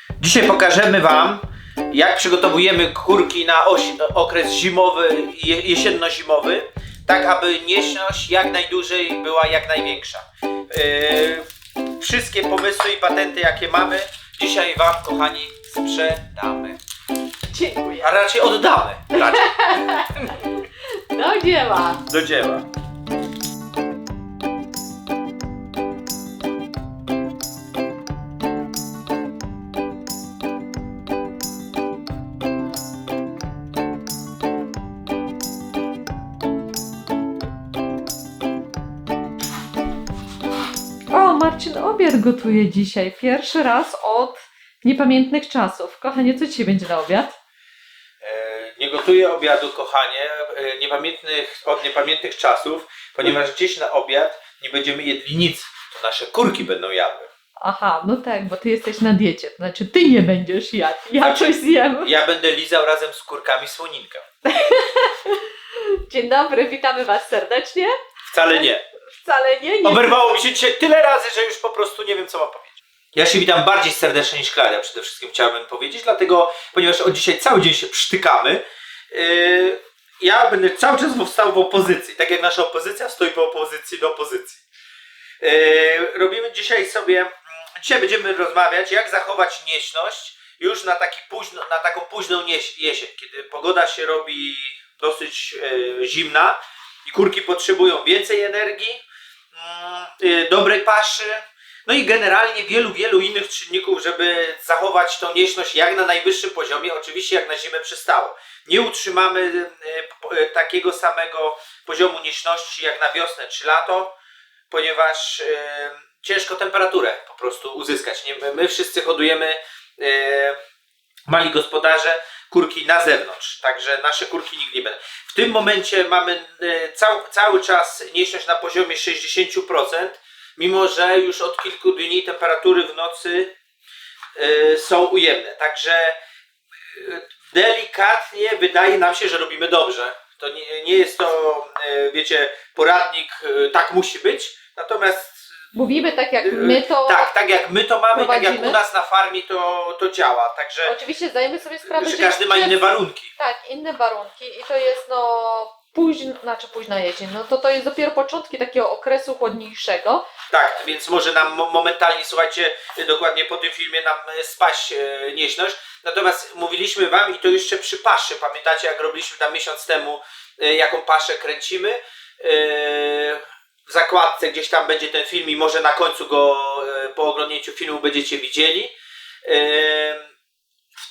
Dzisiaj pokażemy Wam, jak przygotowujemy kurki na okres zimowy, jesienno-zimowy, tak aby nieśność jak najdłużej była jak największa. Wszystkie pomysły i patenty, jakie mamy, dzisiaj Wam, kochani, sprzedamy. Dziękuję. A raczej oddamy. Raczej. Do dzieła. Do dzieła. O, Marcin obiad gotuje dzisiaj. Pierwszy raz od niepamiętnych czasów. Kochanie, co dzisiaj będzie na obiad? Nie gotuję obiadu, kochanie, od niepamiętnych czasów, ponieważ gdzieś na obiad nie będziemy jedli nic. To nasze kurki będą jadły. Aha, no tak, bo ty jesteś na diecie. To znaczy ty nie będziesz jadł. Ja Znaczy, coś zjem. Ja będę lizał razem z kurkami słoninkę. Dzień dobry, witamy was serdecznie. Wcale nie. Wcale nie. Oberwało mi się dzisiaj tyle razy, że już po prostu nie wiem, co mam powiedzieć. Ja się witam bardziej serdecznie niż Klaudia, przede wszystkim chciałbym powiedzieć, dlatego, ponieważ od dzisiaj cały dzień się przytykamy, ja będę cały czas stał w opozycji, tak jak nasza opozycja stoi w opozycji do opozycji. Robimy dzisiaj będziemy rozmawiać, jak zachować nieśność już na taką późną jesień, kiedy pogoda się robi dosyć zimna i kurki potrzebują więcej energii, dobrej paszy, no i generalnie wielu innych czynników, żeby zachować tą nieśność jak na najwyższym poziomie, oczywiście jak na zimę przystało. Nie utrzymamy takiego samego poziomu nieśności jak na wiosnę czy lato, ponieważ ciężko temperaturę po prostu uzyskać. My wszyscy hodujemy, mali gospodarze, kurki na zewnątrz, także nasze kurki nigdy nie będą. W tym momencie mamy cały czas nieśność na poziomie 60%, mimo że już od kilku dni temperatury w nocy są ujemne. Także delikatnie wydaje nam się, że robimy dobrze. To nie jest to, wiecie, poradnik, tak musi być, natomiast Mówimy tak jak my to tak jak my to mamy, prowadzimy. tak jak u nas na farmie to działa. Także Oczywiście zdajemy sobie sprawę, że każdy ma inne warunki. Tak, inne warunki i to jest późna jesień. No to jest dopiero początki takiego okresu chłodniejszego. Tak, więc może nam momentalnie, słuchajcie, dokładnie po tym filmie nam spaść nieśność. Natomiast mówiliśmy Wam i to jeszcze przy paszy. Pamiętacie, jak robiliśmy tam miesiąc temu, jaką paszę kręcimy? W zakładce gdzieś tam będzie ten film i może na końcu go po oglądnięciu filmu będziecie widzieli.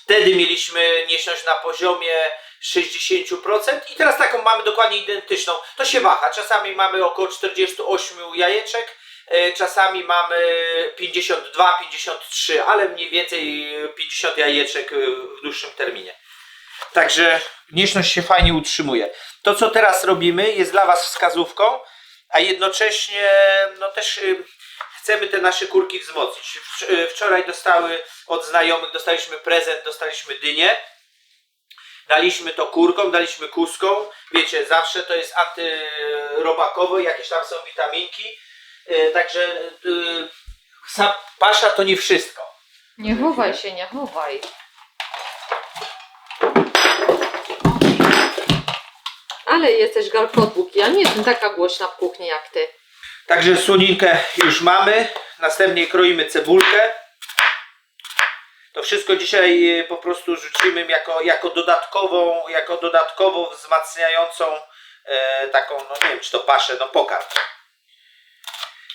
Wtedy mieliśmy nieśność na poziomie 60% i teraz taką mamy dokładnie identyczną. To się waha. Czasami mamy około 48 jajeczek, czasami mamy 52, 53, ale mniej więcej 50 jajeczek w dłuższym terminie. Także nieśność się fajnie utrzymuje. To, co teraz robimy, jest dla Was wskazówką, a jednocześnie no też chcemy te nasze kurki wzmocnić. Wczoraj od znajomych dostaliśmy prezent, dostaliśmy dynię. Daliśmy to kurkom, daliśmy kuskom. Wiecie, zawsze to jest antyrobakowo, jakieś tam są witaminki. Także pasza to nie wszystko. Nie chowaj się, nie chowaj. Ale jesteś galkotbuk. Ja nie jestem taka głośna w kuchni jak ty. Także słoninkę już mamy. Następnie kroimy cebulkę. To wszystko dzisiaj po prostu rzucimy jako dodatkowo wzmacniającą taką, no nie wiem czy to paszę, no pokarm.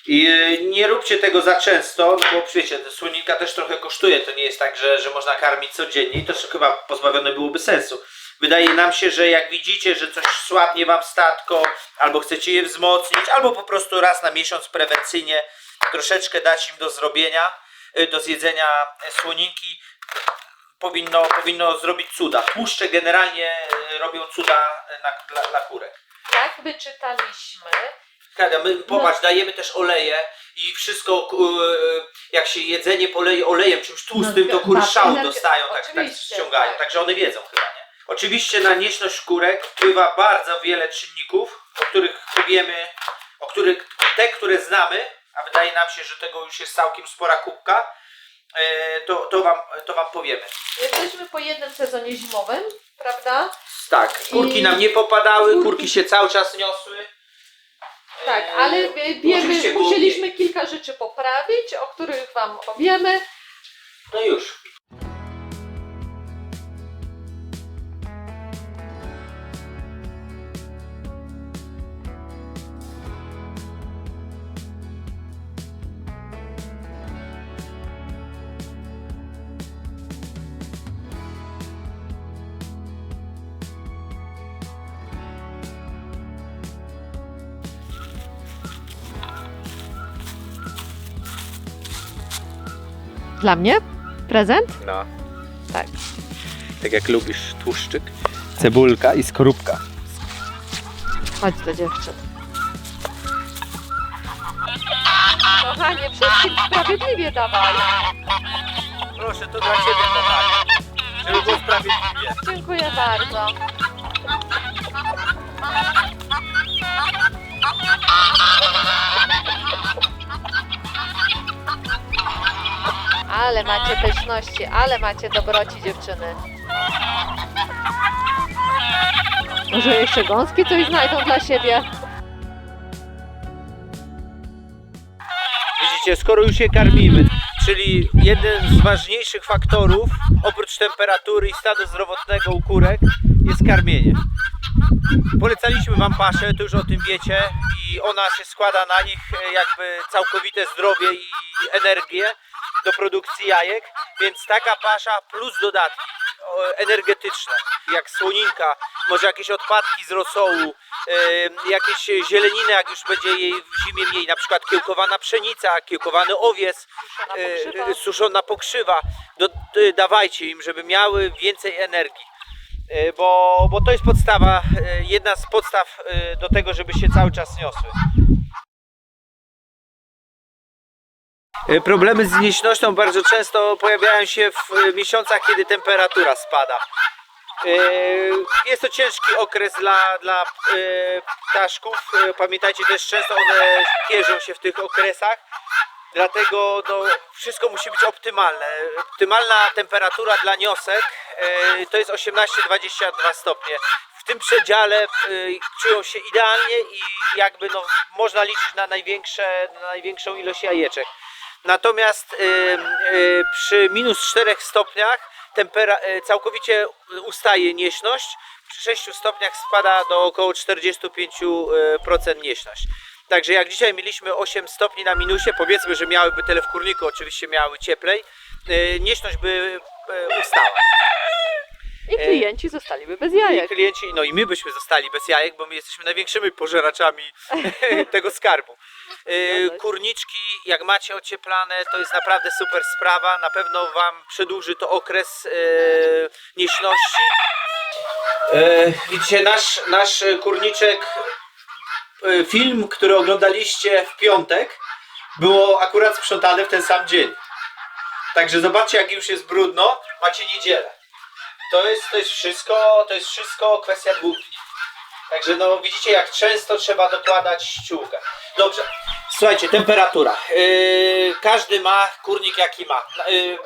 I nie róbcie tego za często, no bo wiecie, słoninka też trochę kosztuje. To nie jest tak, że można karmić codziennie i to chyba pozbawione byłoby sensu. Wydaje nam się, że jak widzicie, że coś słabnie Wam statko, albo chcecie je wzmocnić, albo po prostu raz na miesiąc prewencyjnie troszeczkę dać im do zrobienia, do zjedzenia słoninki, powinno zrobić cuda. Tłuszcze generalnie robią cuda dla kurek. Tak wyczytaliśmy. My, popatrz, dajemy też oleje i wszystko, jak się jedzenie poleje olejem, czymś tłustym, to kury szału dostają, tak ściągają. tak. Także one wiedzą chyba, nie? Oczywiście na nieśność kurek wpływa bardzo wiele czynników, o których wiemy, które znamy, a wydaje nam się, że tego już jest całkiem spora kubka. to wam powiemy. Jesteśmy po jednym sezonie zimowym, prawda? Tak, kurki nam nie popadały, kurki się cały czas niosły. Tak, ale Oczywiście było musieliśmy kilka rzeczy poprawić, o których wam powiemy. No już. Dla mnie? Prezent? No. Tak. Tak jak lubisz tłuszczyk, cebulka i skorupka. Chodź do dziewczyn. Kochanie, wszystkim sprawiedliwie dawaj. Proszę, to dla ciebie, kochanie. Żeby było sprawiedliwie. Dziękuję bardzo. Ale macie pyszności, ale macie dobroci, dziewczyny. Może jeszcze gąski coś znajdą dla siebie? Widzicie, skoro już je karmimy, czyli jeden z ważniejszych faktorów, oprócz temperatury i stanu zdrowotnego u kurek, jest karmienie. Polecaliśmy wam paszę, to już o tym wiecie, i ona się składa na nich jakby całkowite zdrowie i energię do produkcji jajek, więc taka pasza plus dodatki energetyczne, jak słoninka, może jakieś odpadki z rosołu, jakieś zieleniny, jak już będzie jej w zimie mniej, na przykład kiełkowana pszenica, kiełkowany owiec, suszona pokrzywa, dawajcie im, żeby miały więcej energii. Bo to jest podstawa, jedna z podstaw do tego, żeby się cały czas niosły. Problemy z znieśnością bardzo często pojawiają się w miesiącach, kiedy temperatura spada. Jest to ciężki okres dla ptaszków. Pamiętajcie też, często one pierzą się w tych okresach. Dlatego wszystko musi być optymalne. Optymalna temperatura dla niosek to jest 18-22 stopnie. W tym przedziale czują się idealnie i jakby można liczyć na największą ilość jajeczek. Natomiast przy minus 4 stopniach całkowicie ustaje nieśność. Przy 6 stopniach spada do około 45% nieśność. Także jak dzisiaj mieliśmy 8 stopni na minusie, powiedzmy, że miałyby tyle w kurniku, oczywiście miały cieplej, nieśność by ustała. I klienci zostaliby bez jajek. I klienci, i my byśmy zostali bez jajek, bo my jesteśmy największymi pożeraczami tego skarbu. Kurniczki, jak macie ocieplane, to jest naprawdę super sprawa. Na pewno wam przedłuży to okres nieśności. Widzicie, nasz kurniczek, film, który oglądaliście w piątek, było akurat sprzątane w ten sam dzień. Także zobaczcie, jak już jest brudno, macie niedzielę. To jest wszystko kwestia 2 dni. Także widzicie, jak często trzeba dokładać ściółkę. Dobrze, słuchajcie, temperatura. Każdy ma kurnik, jaki ma.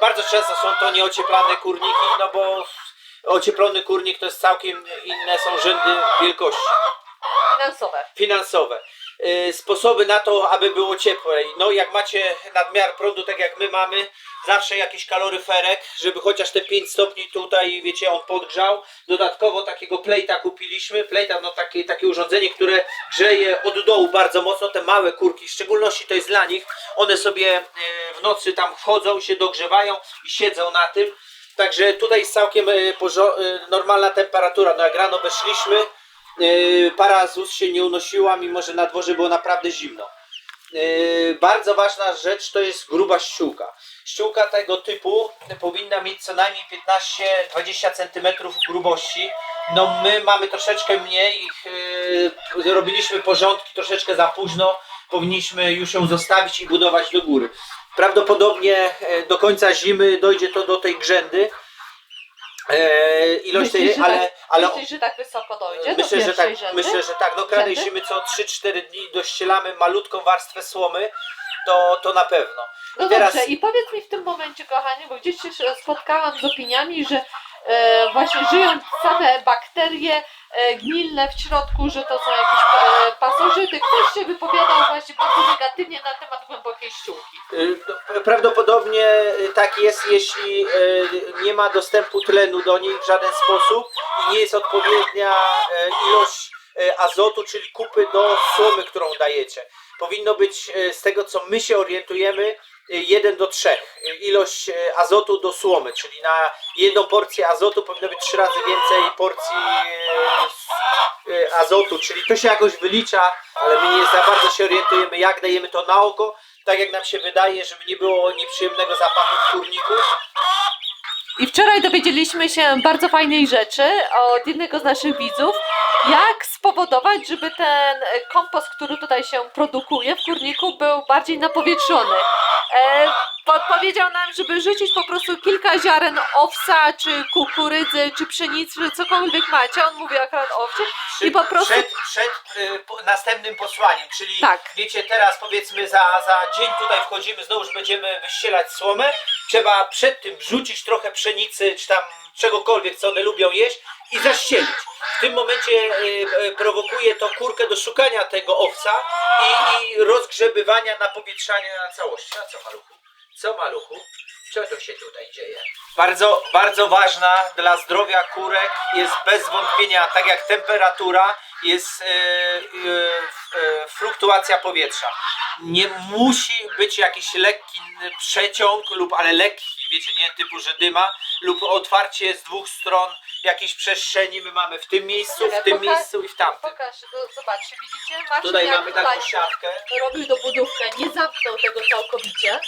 Bardzo często są to nieocieplane kurniki, bo ocieplony kurnik to jest całkiem inne, są rzędy wielkości. Finansowe. Sposoby na to, aby było ciepłej. Jak macie nadmiar prądu, tak jak my mamy, zawsze jakiś kaloryferek, żeby chociaż te 5 stopni tutaj, wiecie, on podgrzał. Dodatkowo takiego plejta kupiliśmy. Plejta, takie urządzenie, które grzeje od dołu bardzo mocno. Te małe kurki, w szczególności to jest dla nich. One sobie w nocy tam wchodzą, się dogrzewają i siedzą na tym. Także tutaj jest całkiem normalna temperatura. Jak rano weszliśmy, para ZUS się nie unosiła, mimo że na dworze było naprawdę zimno. Bardzo ważna rzecz to jest gruba ściółka. Ściółka tego typu powinna mieć co najmniej 15-20 cm grubości. My mamy troszeczkę mniej, robiliśmy porządki troszeczkę za późno, powinniśmy już ją zostawić i budować do góry. Prawdopodobnie do końca zimy dojdzie to do tej grzędy. ilość Myślisz, tej, że ale Myślisz, że tak wysoko dojdzie do myślę, że pierwszej tak, rzędy? myślę, że tak. No kradejsimy co 3-4 dni, dościelamy malutką warstwę słomy, to na pewno. No I teraz dobrze, i powiedz mi w tym momencie, kochanie, bo gdzieś się spotkałam z opiniami, że właśnie żyją same bakterie gnilne w środku, że to są jakieś pasożyty. Ktoś się wypowiadał właśnie bardzo negatywnie na temat głębokiej ściółki. prawdopodobnie tak jest, jeśli nie ma dostępu tlenu do nich w żaden sposób i nie jest odpowiednia ilość azotu, czyli kupy do słomy, którą dajecie. Powinno być, z tego co my się orientujemy, 1:3 ilość azotu do słomy, czyli na jedną porcję azotu powinno być 3 razy więcej porcji azotu, czyli to się jakoś wylicza, ale my nie za bardzo się orientujemy, jak dajemy to na oko, tak jak nam się wydaje, żeby nie było nieprzyjemnego zapachu w kurniku. I wczoraj dowiedzieliśmy się bardzo fajnej rzeczy od jednego z naszych widzów, jak spowodować, żeby ten kompost, który tutaj się produkuje w kurniku, był bardziej napowietrzony. Podpowiedział nam, żeby rzucić po prostu kilka ziaren owsa, czy kukurydzy, czy pszenicy, czy cokolwiek macie. On mówi akurat o owsie. I po prostu... Przed następnym posłaniem, czyli Tak. wiecie, teraz powiedzmy za dzień tutaj wchodzimy, znowu już będziemy wyścielać słomę, trzeba przed tym wrzucić trochę pszenicy, czy tam czegokolwiek, co one lubią jeść i zaścielić. W tym momencie prowokuje to kurkę do szukania tego owca i rozgrzebywania, napowietrzania całości. A co, maluchu? Co, maluchu? Co to się tutaj dzieje? Bardzo, bardzo ważna dla zdrowia kurek jest bez wątpienia, tak jak temperatura, jest fluktuacja powietrza. Nie musi być jakiś lekki przeciąg ale lekki, wiecie, nie typu, że dyma lub otwarcie z dwóch stron jakiejś przestrzeni. My mamy w tym miejscu, w tym miejscu i w tamtym. Pokaż, zobaczcie, widzicie? Marcin Tutaj jak mamy taką siatkę. robił dobudówkę, nie zamknął tego całkowicie.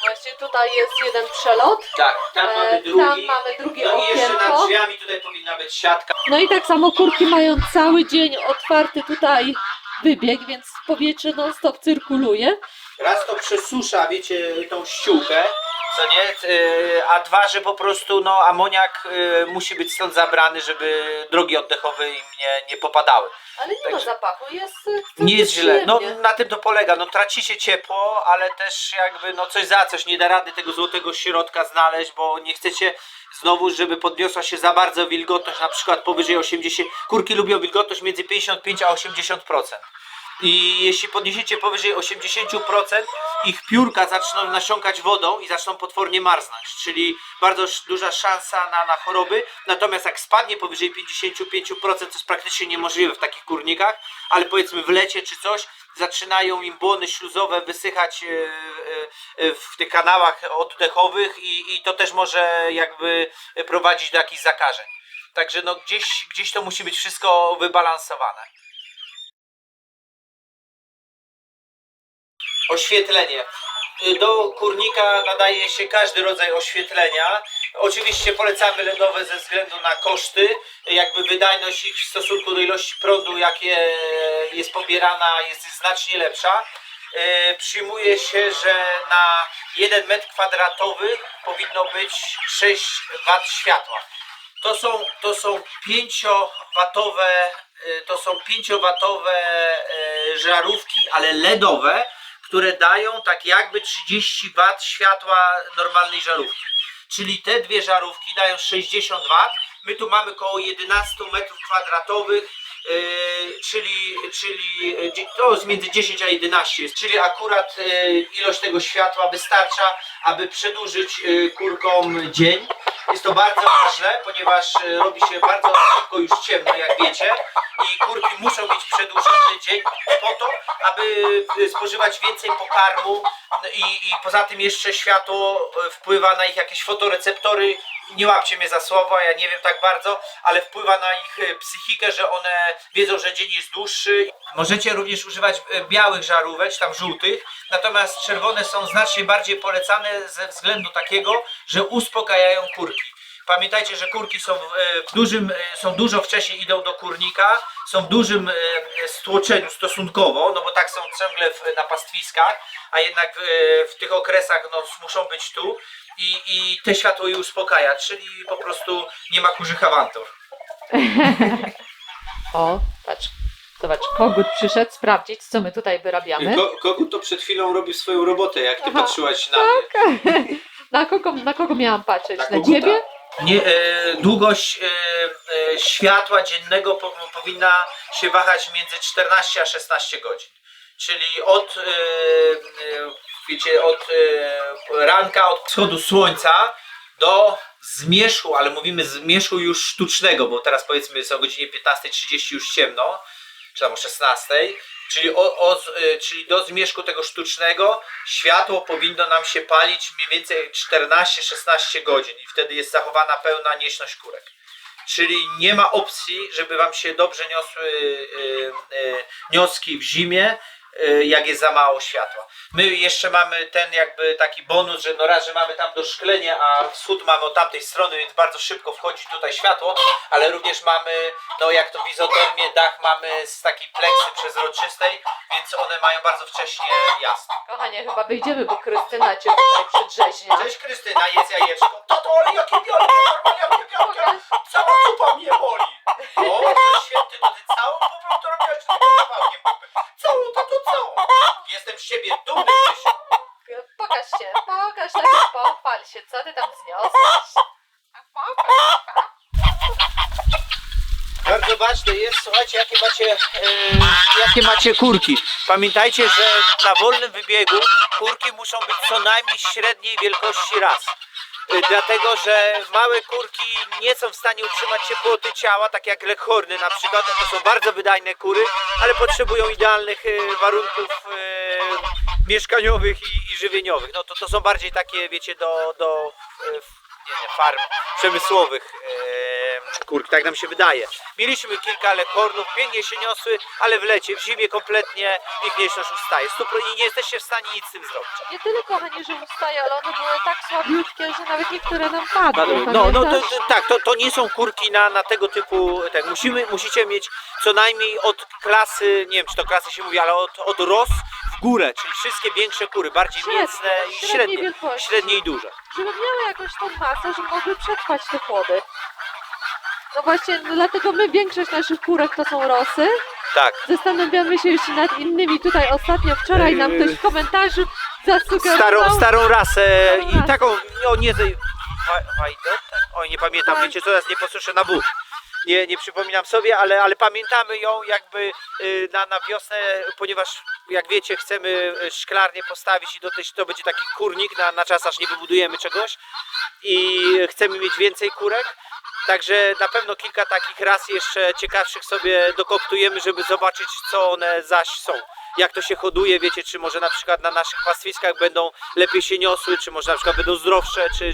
Właśnie tutaj jest jeden przelot. Tak, tam mamy drugi. Tam mamy drugie No i jeszcze nad okienko. drzwiami tutaj powinna być siatka. No i tak samo kurki mają cały dzień otwarty tutaj wybieg, więc powietrze non stop cyrkuluje. Raz to przesusza, wiecie, tą ściółkę, co nie? A dwa, że po prostu no, amoniak musi być stąd zabrany, żeby drogi oddechowe im nie popadały. Ale nie ma Także zapachu, jest nie jest źle. No przyjemnie. na tym to polega. No tracicie ciepło, ale też jakby no coś za coś. Nie da rady tego złotego środka znaleźć, bo nie chcecie znowu, żeby podniosła się za bardzo wilgotność, na przykład powyżej 80. Kurki lubią wilgotność między 55 a 80%. I jeśli podniesiecie powyżej 80%, ich piórka zaczną nasiąkać wodą i zaczną potwornie marznąć, czyli bardzo duża szansa na choroby. Natomiast jak spadnie powyżej 55%, to jest praktycznie niemożliwe w takich kurnikach, ale powiedzmy w lecie czy coś, zaczynają im błony śluzowe wysychać w tych kanałach oddechowych i to też może jakby prowadzić do jakichś zakażeń. Także no gdzieś to musi być wszystko wybalansowane. Oświetlenie. Do kurnika nadaje się każdy rodzaj oświetlenia. Oczywiście polecamy LEDowe ze względu na koszty. Jakby wydajność ich w stosunku do ilości prądu, jakie jest pobierana, jest znacznie lepsza. Przyjmuje się, że na 1 metr kwadratowy powinno być 6 W światła. To są 5-watowe żarówki, ale LEDowe, które dają tak jakby 30 W światła normalnej żarówki. Czyli te dwie żarówki dają 60 W. My tu mamy około 11 m2, czyli to jest między 10 a 11 jest, czyli akurat ilość tego światła wystarcza, aby przedłużyć kurkom dzień. Jest to bardzo ważne, ponieważ robi się bardzo szybko już ciemno, jak wiecie, i kurki muszą mieć przedłużony dzień po to, aby spożywać więcej pokarmu i poza tym jeszcze światło wpływa na ich jakieś fotoreceptory. Nie łapcie mnie za słowo, ja nie wiem tak bardzo, ale wpływa na ich psychikę, że one wiedzą, że dzień jest dłuższy. Możecie również używać białych żarówek, czy tam żółtych, natomiast czerwone są znacznie bardziej polecane ze względu takiego, że uspokajają kurki. Pamiętajcie, że kurki są są dużo wcześniej idą do kurnika, są w dużym stłoczeniu stosunkowo, no bo tak są ciągle na pastwiskach, a jednak w tych okresach no, muszą być tu i te światło je uspokaja, czyli po prostu nie ma kurzych awantur. O, patrz. Zobacz, kogut przyszedł sprawdzić, co my tutaj wyrabiamy. Kogut to przed chwilą robił swoją robotę, jak ty Aha, patrzyłaś na mnie. Na kogo miałam patrzeć? Na koguta. ciebie? Nie, długość światła dziennego powinna się wahać między 14 a 16 godzin. Czyli od, wiecie, od ranka, od wschodu słońca do zmierzchu, ale mówimy zmierzchu już sztucznego, bo teraz powiedzmy jest o godzinie 15:30 już ciemno, czy tam o 16:00. Czyli do zmierzchu tego sztucznego światło powinno nam się palić mniej więcej 14-16 godzin i wtedy jest zachowana pełna nieśność kurek. Czyli nie ma opcji, żeby wam się dobrze niosły wnioski w zimie, jak jest za mało światła. My jeszcze mamy ten jakby taki bonus, że no raz, że mamy tam doszklenie, a wschód mamy od tamtej strony, więc bardzo szybko wchodzi tutaj światło, ale również mamy, no jak to w izotermie, dach mamy z takiej pleksy przezroczystej, więc one mają bardzo wcześnie jasno. Kochanie, chyba wyjdziemy, bo Krystyna cię tutaj przedrzeźnia. Cześć Krystyna, jest jajeczko. To ale jakie białe, normalnie cała zupa mnie boli. O, to święty, to ty całą pupę to robiłaś z kawałkiem pupy. Całą, to całą. Jestem z siebie dumny, Krzysiu. Pokaż się, najpierw pochwal się, co ty tam zniosłeś. Bardzo ważne jest, słuchajcie, jakie macie kurki. Pamiętajcie, że na wolnym wybiegu kurki muszą być co najmniej średniej wielkości ras. Dlatego, że małe kurki nie są w stanie utrzymać ciepłoty ciała, tak jak leghorny na przykład. To są bardzo wydajne kury, ale potrzebują idealnych warunków mieszkaniowych i żywieniowych. No to są bardziej takie, wiecie, do farm przemysłowych kurki, tak nam się wydaje. Mieliśmy kilka leghornów, pięknie się niosły, ale w lecie, w zimie kompletnie ich nieśność ustaje. I nie jesteście w stanie nic z tym zrobić. Nie tyle, kochanie, że ustaje, ale one były tak słabiutkie, że nawet niektóre nam padły. Tak, to nie są kurki na tego typu, tak, musicie mieć co najmniej od klasy, nie wiem czy to klasy się mówi, ale od ros w górę, czyli wszystkie większe kury, bardziej mięsne i średnie i duże. Żeby miały jakąś tą masę, żeby mogły przetrwać te chłody. No właśnie, dlatego większość naszych kurek to są rosy. Tak. Zastanawiamy się jeszcze nad innymi. Tutaj ostatnio, wczoraj nam ktoś w komentarzu zasugerował. Starą rasę i taką, oj nie pamiętam, wiecie co, teraz nie posłyszę na W. Nie przypominam sobie, ale pamiętamy ją jakby na wiosnę, ponieważ jak wiecie chcemy szklarnię postawić i to będzie taki kurnik na czas aż nie wybudujemy czegoś i chcemy mieć więcej kurek. Także na pewno kilka takich ras jeszcze ciekawszych sobie dokoktujemy, żeby zobaczyć co one zaś są. Jak to się hoduje, wiecie, czy może na przykład na naszych pastwiskach będą lepiej się niosły, czy może na przykład będą zdrowsze, czy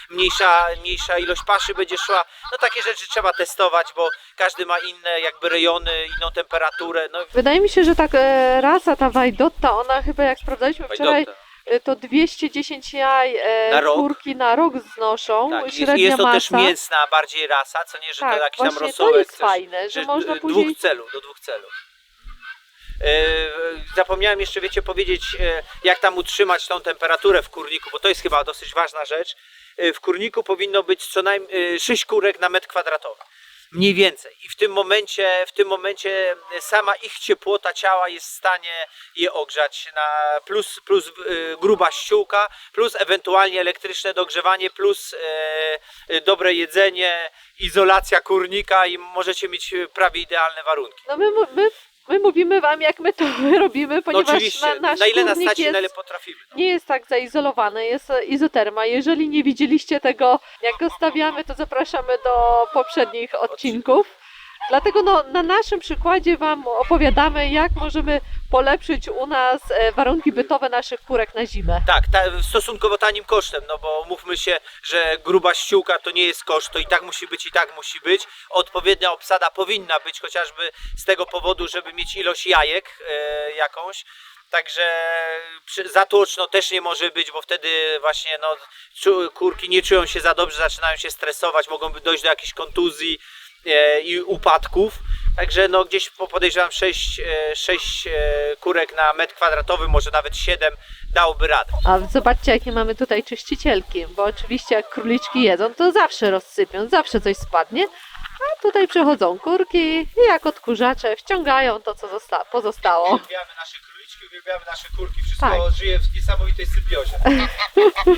mniejsza ilość paszy będzie szła. No takie rzeczy trzeba testować, bo każdy ma inne jakby rejony, inną temperaturę. No. Wydaje mi się, że tak rasa, ta Wajdotta, ona chyba jak sprawdzaliśmy wczoraj, to 210 jaj kurki na rok znoszą, tak, średnia jest to masa. też mięsna bardziej rasa, co nie, że tak, to jakiś tam rosołek. To jest też, fajne, że można później... do dwóch celów. Zapomniałem jeszcze, wiecie, powiedzieć, jak tam utrzymać tą temperaturę w kurniku, bo to jest chyba dosyć ważna rzecz. W kurniku powinno być co najmniej 6 kurek na metr kwadratowy. Mniej więcej. I w tym momencie sama ich ciepłota ciała jest w stanie je ogrzać na plus gruba ściółka, plus ewentualnie elektryczne dogrzewanie, plus dobre jedzenie, izolacja kurnika i możecie mieć prawie idealne warunki. No my mówimy wam, jak my to robimy, ponieważ no oczywiście, nasz na ile nas kurnik stać, na ile potrafimy. No. Nie jest tak zaizolowany, jest izoterma. Jeżeli nie widzieliście tego, jak go stawiamy, to zapraszamy do poprzednich odcinków. Dlatego na naszym przykładzie wam opowiadamy, jak możemy polepszyć u nas warunki bytowe naszych kurek na zimę. Tak, stosunkowo tanim kosztem, no bo mówmy się, że gruba ściółka to nie jest koszt, to i tak musi być. Odpowiednia obsada powinna być, chociażby z tego powodu, żeby mieć ilość jajek jakąś. Także za tłoczno też nie może być, bo wtedy właśnie no, kurki nie czują się za dobrze, zaczynają się stresować, mogą dojść do jakichś kontuzji i upadków. Także no, gdzieś podejrzewam 6 kurek na metr kwadratowy, może nawet 7 dałoby radę. A zobaczcie, jakie mamy tutaj czyścicielki, bo oczywiście jak króliczki jedzą, to zawsze rozsypią, zawsze coś spadnie. A tutaj przechodzą kurki i jak odkurzacze wciągają to, co pozostało. Uwielbiamy nasze króliczki, uwielbiamy nasze kurki, wszystko Tak. żyje w niesamowitej symbiozie.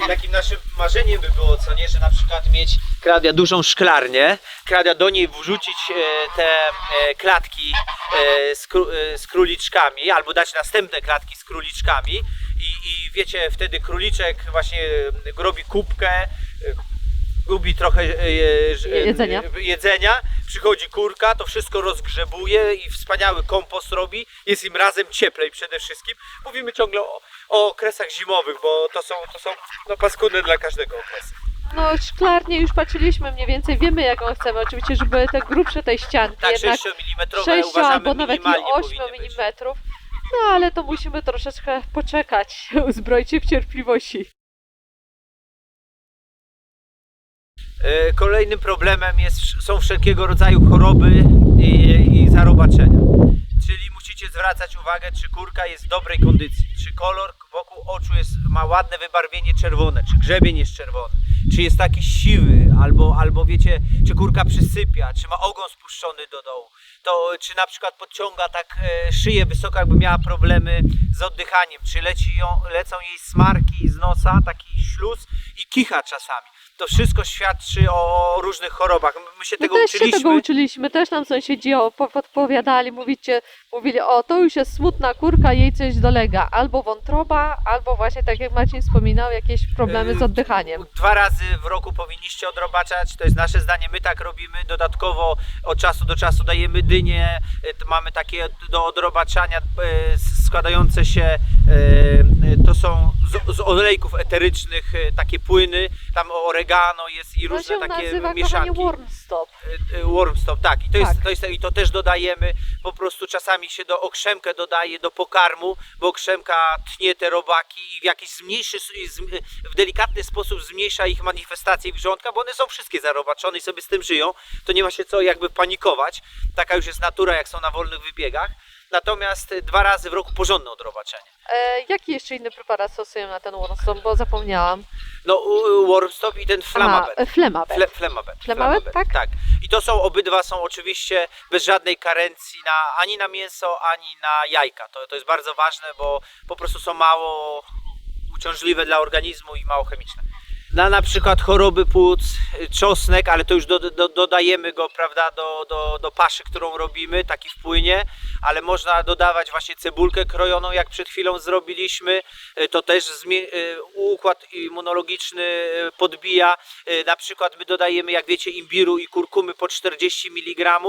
Takim naszym marzeniem by było, co nie, że na przykład mieć, Klaudia, dużą szklarnię, Klaudia, do niej wrzucić te klatki z króliczkami, albo dać następne klatki z króliczkami i wiecie, wtedy króliczek właśnie robi kubkę, gubi trochę jedzenia, przychodzi kurka, to wszystko rozgrzebuje i wspaniały kompost robi, jest im razem cieplej przede wszystkim. Mówimy ciągle o okresach zimowych, bo to są no, paskudne dla każdego okresu. No szklarnie już patrzyliśmy mniej więcej, wiemy jaką chcemy, oczywiście, żeby te grubsze tej ścianki, Tak, jednak 6 mm 6 uważamy albo nawet i minimalnie 8 powinny być. mm. No ale to musimy troszeczkę poczekać, uzbroić się w cierpliwości. Kolejnym problemem są wszelkiego rodzaju choroby i zarobaczenia. Czyli musicie zwracać uwagę, czy kurka jest w dobrej kondycji, czy kolor wokół oczu ma ładne wybarwienie czerwone, czy grzebień jest czerwony, czy jest taki siwy, albo wiecie, czy kurka przysypia, czy ma ogon spuszczony do dołu, czy na przykład podciąga tak szyję wysoko, jakby miała problemy z oddychaniem, czy lecą jej smarki z nosa, taki śluz i kicha czasami. To wszystko świadczy o różnych chorobach. My się tego też uczyliśmy. się tego uczyliśmy, też nam sąsiedzi podpowiadali, mówili, o to już jest smutna kurka, jej coś dolega, albo wątroba, albo właśnie tak jak Marcin wspominał, jakieś problemy z oddychaniem. 2 razy w roku powinniście odrobaczać, to jest nasze zdanie, my tak robimy. Dodatkowo od czasu do czasu dajemy dynie, mamy takie do odrobaczania składające się, to są z olejków eterycznych takie płyny, tam oregano jest i To różne się takie nazywa, kochanie, mieszanki. Wormstop. Wormstop, tak. I Tak. to też dodajemy, po prostu czasami się do okrzemkę dodaje do pokarmu, bo okrzemka tnie te robaki i w jakiś w delikatny sposób zmniejsza ich manifestację w żołądka, bo one są wszystkie zarobaczone i sobie z tym żyją, to nie ma się co jakby panikować. Taka już jest natura, jak są na wolnych wybiegach. Natomiast 2 razy w roku porządne odrobaczenie. Jaki jeszcze inny preparat stosujemy na ten Wormstop, bo zapomniałam. No, Wormstop i ten Flamabet. Flemabet. Flemabet, tak? Tak. I to obydwa są oczywiście bez żadnej karencji ani na mięso, ani na jajka. To jest bardzo ważne, bo po prostu są mało uciążliwe dla organizmu i mało chemiczne. Na przykład choroby płuc, czosnek, ale to już dodajemy go, prawda, do paszy, którą robimy, taki w płynie, ale można dodawać właśnie cebulkę krojoną, jak przed chwilą zrobiliśmy, to też układ immunologiczny podbija. Na przykład my dodajemy, jak wiecie, imbiru i kurkumy po 40 mg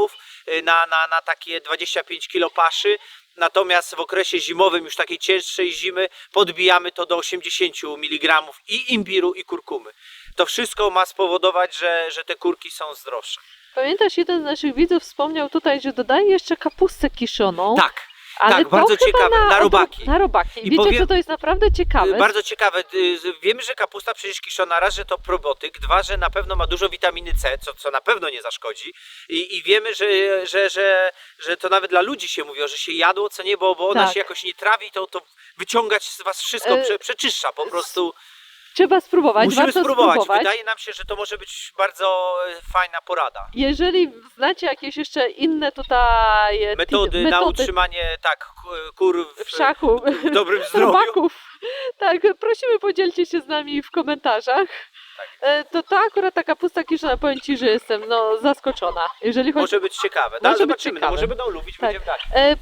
na takie 25 kg paszy. Natomiast w okresie zimowym, już takiej cięższej zimy, podbijamy to do 80 mg i imbiru, i kurkumy. To wszystko ma spowodować, że te kurki są zdrowsze. Pamiętasz, jeden z naszych widzów wspomniał tutaj, że dodaje jeszcze kapustę kiszoną. Tak. Ale tak, to bardzo chyba ciekawe, na robaki. Na robaki. I Wiecie, co to jest naprawdę ciekawe? Bardzo ciekawe. Wiemy, że kapusta przecież kiszona, raz, że to probiotyk, 2, że na pewno ma dużo witaminy C, co na pewno nie zaszkodzi. I wiemy, że to nawet dla ludzi się mówiło, że się jadło, co nie, bo ona Tak. się jakoś nie trawi, to wyciągać z was wszystko, przeczyszcza po prostu. Trzeba spróbować, Musimy warto spróbować. spróbować. Wydaje nam się, że to może być bardzo fajna porada. Jeżeli znacie jakieś jeszcze inne tutaj Metody na utrzymanie kur w szachu, w dobrym zdrowiu. robaków, tak, prosimy, podzielcie się z nami w komentarzach. To akurat ta kapusta kiszona, powiem Ci, że jestem zaskoczona. Jeżeli chodzi... Może być ciekawe. Może być Zobaczymy, ciekawe. może będą lubić, Tak. będziemy dać.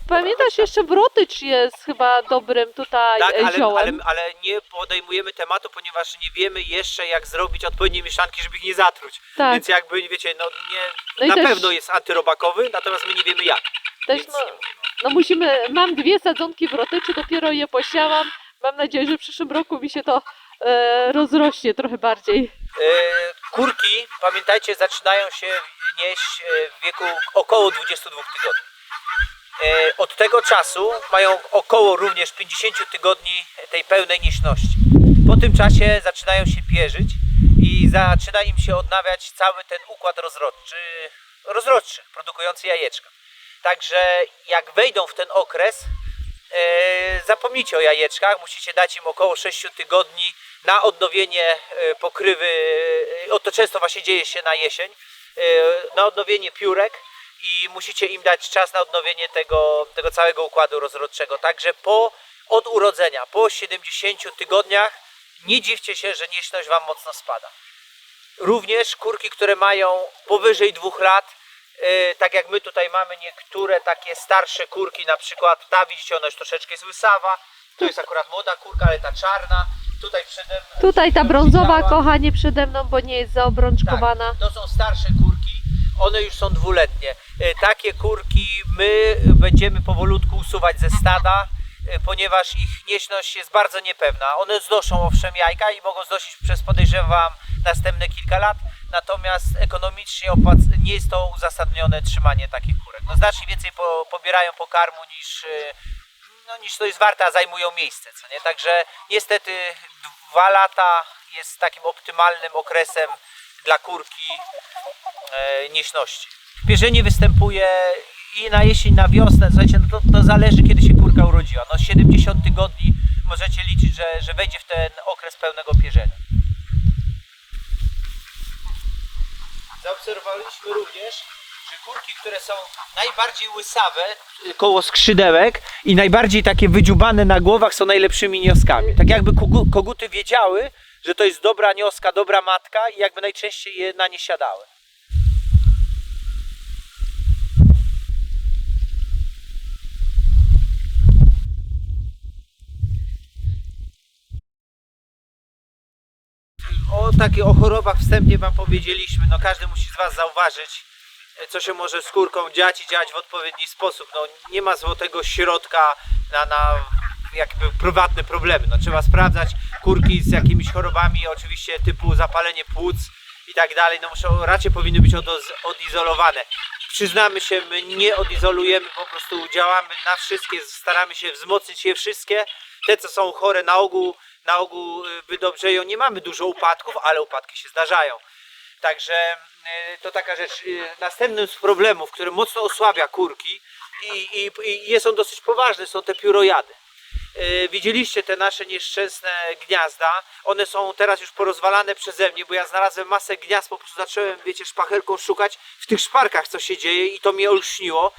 Pamiętasz, jeszcze wrotycz jest chyba dobrym tutaj Tak, ziołem. ale nie podejmujemy tematu, ponieważ nie wiemy jeszcze, jak zrobić odpowiednie mieszanki, żeby ich nie zatruć. Tak. Więc jakby, wiecie, No i na też- pewno jest antyrobakowy, natomiast my nie wiemy jak. Też, Więc mam 2 sadzonki wrotyczy, dopiero je posiałam. Mam nadzieję, że w przyszłym roku mi się to rozrośnie trochę bardziej. Kurki, pamiętajcie, zaczynają się nieść w wieku około 22 tygodni. Od tego czasu mają około również 50 tygodni tej pełnej nieśności. Po tym czasie zaczynają się pierzyć i zaczyna im się odnawiać cały ten układ rozrodczy produkujący jajeczka. Także jak wejdą w ten okres, zapomnijcie o jajeczkach, musicie dać im około 6 tygodni na odnowienie pokrywy, to często właśnie dzieje się na jesień, na odnowienie piórek i musicie im dać czas na odnowienie tego całego układu rozrodczego. Także od urodzenia, po 70 tygodniach nie dziwcie się, że nieśność Wam mocno spada. Również kurki, które mają powyżej 2 lat, tak jak my tutaj mamy niektóre takie starsze kurki, na przykład ta, widzicie, ona już troszeczkę jest łysawa, to jest akurat młoda kurka, ale ta czarna, tutaj przede mną... Tutaj ta brązowa, kochanie, przede mną, bo nie jest zaobrączkowana. Tak, to są starsze kurki, one już są 2-letnie. Takie kurki my będziemy powolutku usuwać ze stada, ponieważ ich nieśność jest bardzo niepewna. One znoszą owszem jajka i mogą znosić przez, podejrzewam, następne kilka lat, natomiast ekonomicznie nie jest to uzasadnione trzymanie takich kurek. No, znacznie więcej pobierają pokarmu niż to jest warte, a zajmują miejsce, co nie? Także niestety 2 lata jest takim optymalnym okresem dla kurki nieśności. Pierzenie występuje i na jesień, na wiosnę. Słuchajcie, no to zależy, kiedy się kurka urodziła. No 70 tygodni możecie liczyć, że wejdzie w ten okres pełnego pierzenia. Zaobserwowaliśmy również, że kurki, które są najbardziej łysawe koło skrzydełek i najbardziej takie wydziubane na głowach, są najlepszymi nioskami. Tak jakby koguty wiedziały, że to jest dobra nioska, dobra matka i jakby najczęściej je na nie siadały. O chorobach wstępnie Wam powiedzieliśmy. No każdy musi z Was zauważyć, co się może z kurką dziać i działać w odpowiedni sposób. No nie ma złotego środka na jakby prywatne problemy. No trzeba sprawdzać kurki z jakimiś chorobami, oczywiście typu zapalenie płuc i tak dalej. No raczej powinny być odizolowane. Przyznamy się, my nie odizolujemy, po prostu działamy na wszystkie, staramy się wzmocnić je wszystkie. Te, co są chore, na ogół wydobrzeją. Nie mamy dużo upadków, ale upadki się zdarzają. Także to taka rzecz. Następnym z problemów, który mocno osłabia kurki i są dosyć poważne, są te piórojady. Widzieliście te nasze nieszczęsne gniazda. One są teraz już porozwalane przeze mnie, bo ja znalazłem masę gniazd, po prostu zacząłem, wiecie, szpachelką szukać w tych szparkach, co się dzieje, i to mnie olśniło,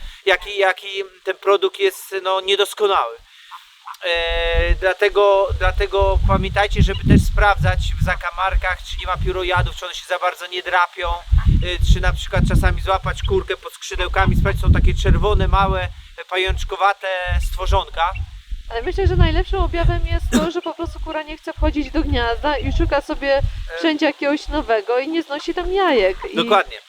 jaki ten produkt jest niedoskonały. Dlatego pamiętajcie, żeby też sprawdzać w zakamarkach, czy nie ma piórojadów, czy one się za bardzo nie drapią, czy na przykład czasami złapać kurkę pod skrzydełkami, sprawdzić, są takie czerwone, małe, pajączkowate stworzonka. Ale myślę, że najlepszym objawem jest to, że po prostu kura nie chce wchodzić do gniazda i szuka sobie wszędzie jakiegoś nowego i nie znosi tam jajek.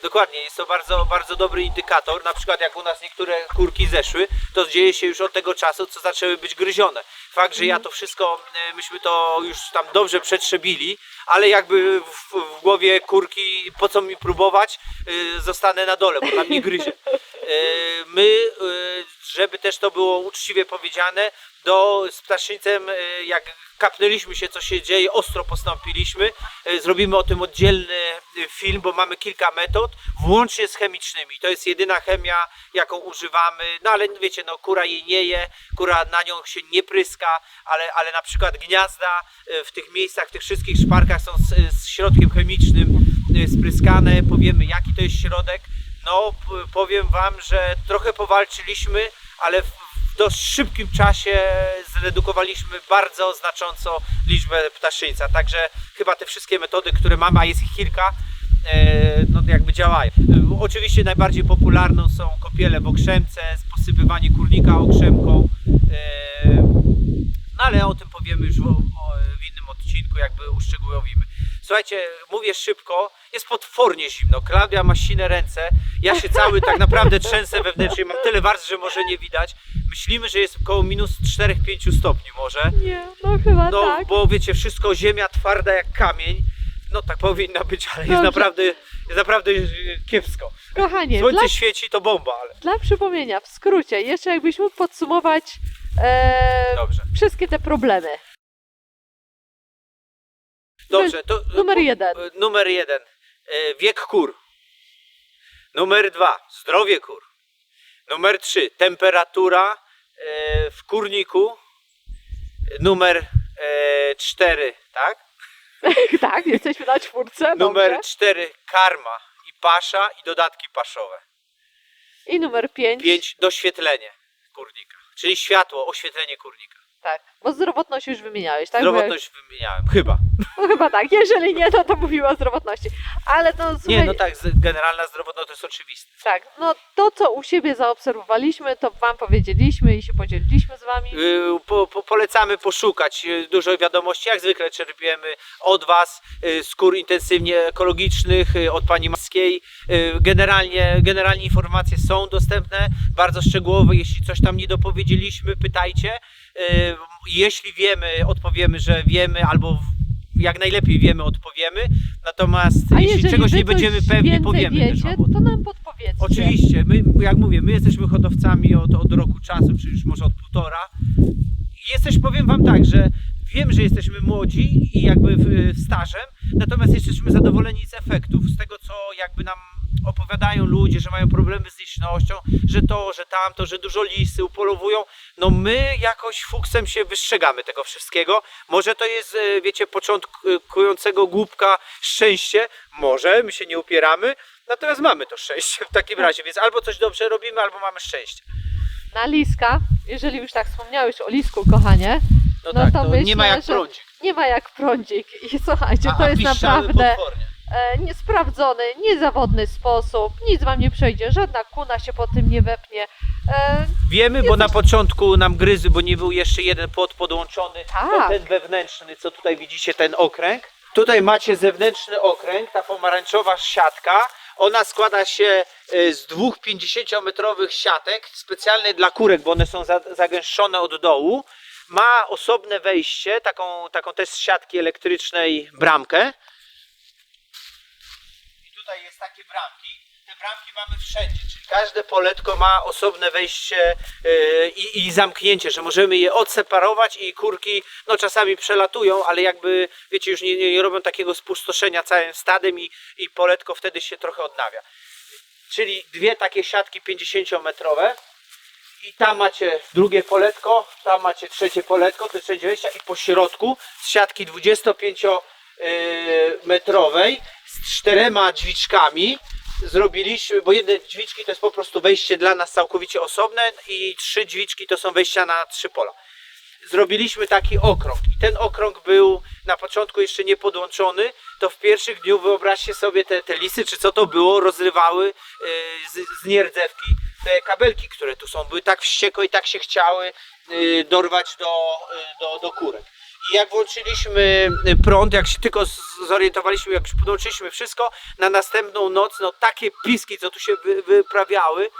Dokładnie. Jest to bardzo, bardzo dobry indykator. Na przykład jak u nas niektóre kurki zeszły, to dzieje się już od tego czasu, co zaczęły być gryzione. Fakt, że ja to wszystko, myśmy to już tam dobrze przetrzebili, ale jakby w głowie kurki, po co mi próbować, zostanę na dole, bo tam nie gryzie. My, żeby też to było uczciwie powiedziane, z ptaszyńcem, jak kapnęliśmy się, co się dzieje, ostro postąpiliśmy. Zrobimy o tym oddzielny film, bo mamy kilka metod, włącznie z chemicznymi. To jest jedyna chemia, jaką używamy. No ale wiecie, kura jej nie je, kura na nią się nie pryska, ale na przykład gniazda w tych miejscach, w tych wszystkich szparkach są z środkiem chemicznym spryskane. Powiemy, jaki to jest środek. No, powiem Wam, że trochę powalczyliśmy, ale w dość szybkim czasie zredukowaliśmy bardzo znacząco liczbę ptaszyńca. Także chyba te wszystkie metody, które mamy, a jest ich kilka, jakby działają. Oczywiście najbardziej popularną są kąpiele w okrzemce, posypywanie kurnika okrzemką, ale o tym powiemy już w innym odcinku, jakby uszczegółowimy. Słuchajcie, mówię szybko, jest potwornie zimno, Klaudia ma sine ręce, ja się cały tak naprawdę trzęsę wewnętrznie, mam tyle warstw, że może nie widać. Myślimy, że jest około minus 4-5 stopni może. Nie, chyba tak. Bo wiecie, wszystko, ziemia twarda jak kamień, No tak powinna być, ale Dobrze. jest naprawdę kiepsko. Kochanie, Słońce świeci, to bomba, ale... dla przypomnienia, w skrócie, jeszcze jakbyś mógł podsumować Dobrze. wszystkie te problemy. Dobrze, to... Numer 1. Numer 1. Wiek kur. Numer 2. Zdrowie kur. Numer 3. Temperatura w kurniku. Numer 4, tak? Tak, jesteśmy na 4. Numer Dobrze. 4. Karma i pasza i dodatki paszowe. I numer 5. 5. Doświetlenie kurnika. Czyli światło, oświetlenie kurnika. Tak, bo zdrowotność już wymieniałeś, tak? Zdrowotność wymieniałem, chyba. No chyba tak, jeżeli nie, to mówiła o zdrowotności. Ale to słuchaj, Nie, no tak, generalna zdrowotność to jest oczywiste. tak, no to co u siebie zaobserwowaliśmy, to wam powiedzieliśmy i się podzieliliśmy z wami. Polecamy poszukać dużo wiadomości. Jak zwykle czerpiemy od Was z kur intensywnie ekologicznych, od Pani Maskiej. Generalnie informacje są dostępne, bardzo szczegółowe. Jeśli coś tam nie dopowiedzieliśmy, pytajcie. Jeśli wiemy, odpowiemy, że wiemy, albo jak najlepiej wiemy, odpowiemy. Natomiast A jeśli jeżeli czegoś wy nie będziemy coś pewni, więcej powiemy też wiecie, wam o tym. to nam podpowiedzcie. Oczywiście, jak mówię, my jesteśmy hodowcami od roku czasu, czy już może od 1,5. Powiem Wam tak, że wiem, że jesteśmy młodzi i jakby stażem, natomiast jesteśmy zadowoleni z efektów, z tego co jakby nam opowiadają ludzie, że mają problemy z licznością, że to, że tamto, że dużo lisy upolowują. No my jakoś fuksem się wystrzegamy tego wszystkiego. Może to jest, wiecie, początkującego głupka szczęście, może, my się nie upieramy, natomiast mamy to szczęście w takim razie, więc albo coś dobrze robimy, albo mamy szczęście. Na liska, jeżeli już tak wspomniałeś o lisku, kochanie, No, no tak, to to myślę, nie ma jak że prądzik. nie ma jak prądzik. I słuchajcie, to A jest piszczamy naprawdę potwornie. niesprawdzony, niezawodny sposób. Nic wam nie przejdzie, żadna kuna się po tym nie wepnie. Wiemy, bo na początku nam gryzły, bo nie był jeszcze jeden płot podłączony, Tak. to ten wewnętrzny, co tutaj widzicie, ten okręg. Tutaj macie zewnętrzny okręg, ta pomarańczowa siatka. Ona składa się z 2 50-metrowych siatek, specjalnie dla kurek, bo one są zagęszczone od dołu. Ma osobne wejście, taką też z siatki elektrycznej bramkę. I tutaj jest takie bramki. Te bramki mamy wszędzie, czyli każde poletko ma osobne wejście i zamknięcie, że możemy je odseparować i kurki no czasami przelatują, ale jakby wiecie, już nie robią takiego spustoszenia całym stadem i poletko wtedy się trochę odnawia. Czyli dwie takie siatki 50-metrowe i tam macie drugie poletko, tam macie trzecie poletko, to trzecie wejścia i po środku z siatki 25-metrowej z 4 drzwiczkami zrobiliśmy, bo jedne drzwiczki to jest po prostu wejście dla nas całkowicie osobne i 3 drzwiczki to są wejścia na 3 pola. Zrobiliśmy taki okrąg i ten okrąg był na początku jeszcze nie podłączony, to w pierwszych dniu wyobraźcie sobie te lisy, czy co to było, rozrywały z nierdzewki te kabelki, które tu są, były tak wściekłe i tak się chciały dorwać do kurek. I jak włączyliśmy prąd, jak się tylko zorientowaliśmy, jak już podłączyliśmy wszystko, na następną noc, no takie piski, co tu się wyprawiały,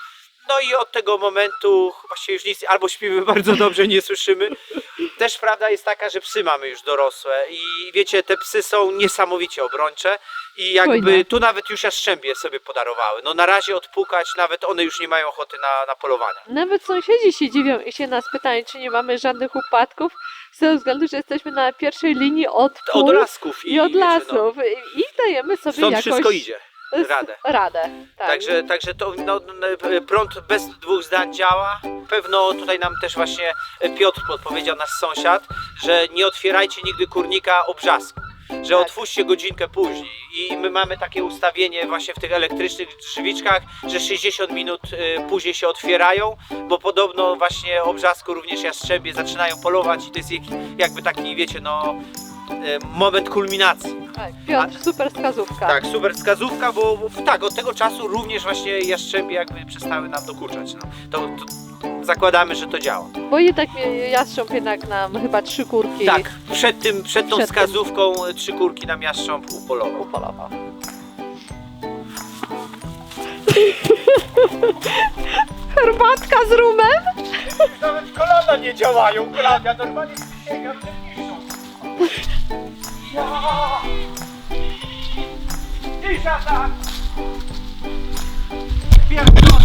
no i od tego momentu właściwie już nic, albo śpimy bardzo dobrze, nie słyszymy. Też prawda jest taka, że psy mamy już dorosłe i wiecie, te psy są niesamowicie obrończe i jakby Fajne. tu nawet już jaszczębie sobie podarowały. No na razie odpukać, nawet one już nie mają ochoty na polowania. Nawet sąsiedzi się dziwią i się nas pytają, czy nie mamy żadnych upadków, z tego względu, że jesteśmy na pierwszej linii od Od pól lasków i od wiecie, no, lasów i dajemy sobie stąd jakoś wszystko idzie. Radę. Tak. Także to prąd bez dwóch zdań działa. Pewno tutaj nam też właśnie Piotr podpowiedział, nasz sąsiad, że nie otwierajcie nigdy kurnika o brzasku, że Tak. otwórzcie godzinkę później i my mamy takie ustawienie właśnie w tych elektrycznych drzwiczkach, że 60 minut później się otwierają, bo podobno właśnie o brzasku również jastrzębie zaczynają polować i to jest jakby taki, wiecie, no moment kulminacji. Tak, Piotr, super wskazówka. Tak, super wskazówka, bo tak, od tego czasu również właśnie jaszczębie jakby przestały nam dokuczać. No. To zakładamy, że to działa. Bo i tak jastrząb jednak nam chyba 3 kurki Tak, przed tą Przed tym. wskazówką 3 kurki nam jaszcząb upolował. upolował. Herbatka z rumem? Nawet kolana nie działają, Klaudia, normalnie przysięgam, że piszą. świata. Pierdolę.